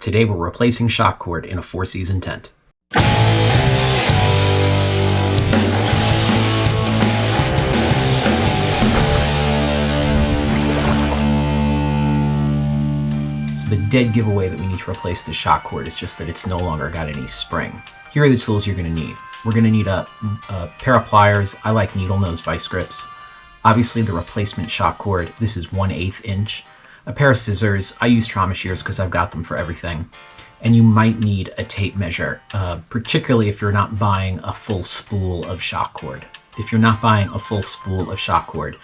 Today we're replacing shock cord in a 4-season tent. So the dead giveaway that we need to replace the shock cord is just that it's no longer got any spring. Here are the tools you're going to need. We're going to need a pair of pliers. I like needle nose vice grips. Obviously the replacement shock cord. This is 1/8 inch. A pair of scissors. I use trauma shears because I've got them for everything. And you might need a tape measure, particularly if you're not buying a full spool of shock cord. If you're not buying a full spool of shock cord,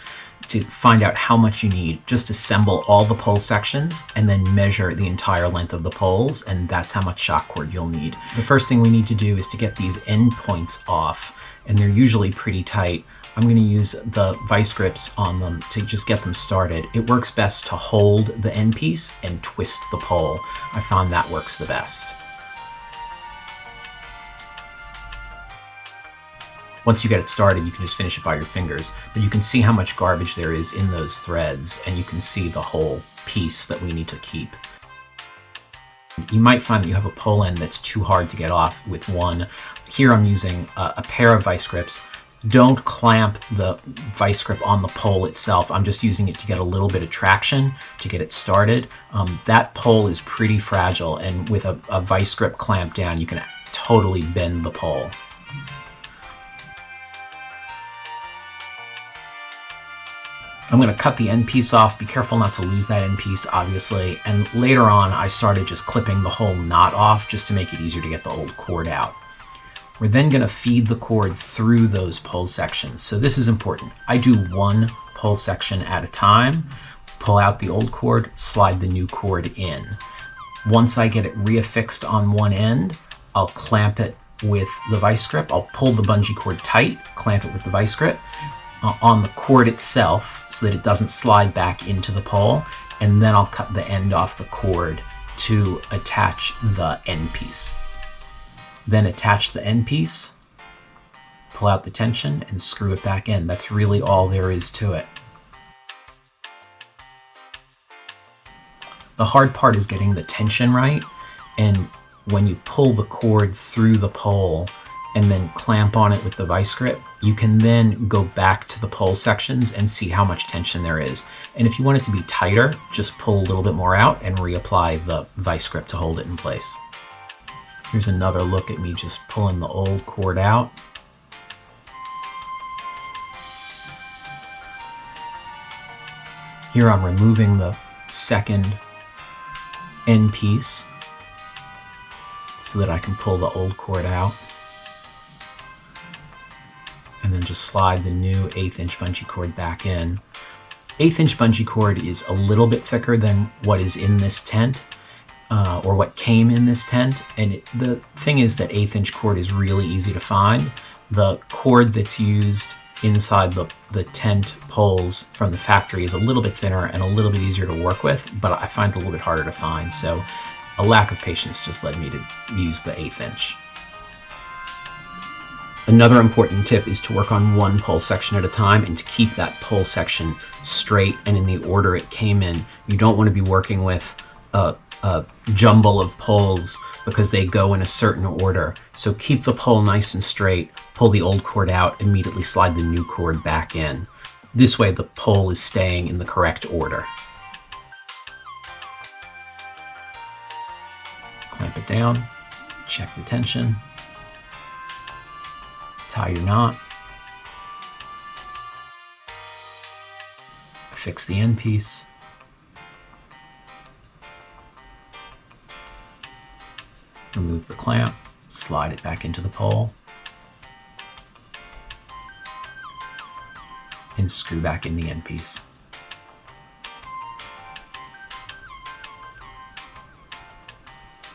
to find out how much you need, just assemble all the pole sections and then measure the entire length of the poles, and that's how much shock cord you'll need. The first thing we need to do is to get these end points off, and they're usually pretty tight. I'm going to use the vice grips on them to just get them started. It works best to hold the end piece and twist the pole. I found that works the best. Once you get it started, you can just finish it by your fingers, but you can see how much garbage there is in those threads, and you can see the whole piece that we need to keep. You might find that you have a pole end that's too hard to get off with one. Here I'm using a pair of vice grips. Don't clamp the vice grip on the pole itself. I'm just using it to get a little bit of traction to get it started. That pole is pretty fragile, and with a vice grip clamped down, you can totally bend the pole. I'm going to cut the end piece off. Be careful not to lose that end piece, obviously. And later on, I started just clipping the whole knot off just to make it easier to get the old cord out. We're then going to feed the cord through those pole sections. So this is important. I do one pole section at a time, pull out the old cord, slide the new cord in. Once I get it reaffixed on one end, I'll clamp it with the vice grip. I'll pull the bungee cord tight, clamp it with the vice grip on the cord itself so that it doesn't slide back into the pole, and then I'll cut the end off the cord to attach the end piece. Then attach the end piece, pull out the tension, and screw it back in. That's really all there is to it. The hard part is getting the tension right, and when you pull the cord through the pole and then clamp on it with the vice grip, you can then go back to the pole sections and see how much tension there is. And if you want it to be tighter, just pull a little bit more out and reapply the vice grip to hold it in place. Here's another look at me just pulling the old cord out. Here I'm removing the second end piece so that I can pull the old cord out. And then just slide the new 1/8 inch bungee cord back in. 1/8 inch bungee cord is a little bit thicker than what is in this tent. Or what came in this tent, and the thing is that 1/8 inch cord is really easy to find. The cord that's used inside the tent poles from the factory is a little bit thinner and a little bit easier to work with, but I find it a little bit harder to find, so a lack of patience just led me to use the 1/8 inch. Another important tip is to work on one pole section at a time and to keep that pole section straight and in the order it came in. You don't want to be working with a jumble of poles because they go in a certain order. So keep the pole nice and straight, pull the old cord out, immediately slide the new cord back in. This way the pole is staying in the correct order. Clamp it down, check the tension, tie your knot, fix the end piece, remove the clamp, slide it back into the pole, and screw back in the end piece.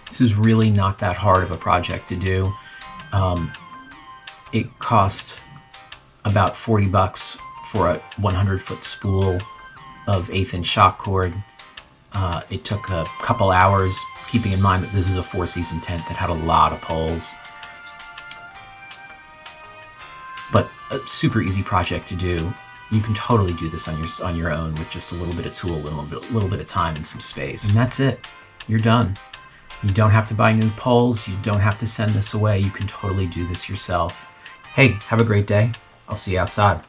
This is really not that hard of a project to do. It cost about $40 for a 100-foot spool of 1/8 inch shock cord. It took a couple hours, keeping in mind that this is a 4-season tent that had a lot of poles. But a super easy project to do. You can totally do this on your own with just a little bit of tool, a little bit of time and some space. And that's it. You're done. You don't have to buy new poles. You don't have to send this away. You can totally do this yourself. Hey, have a great day. I'll see you outside.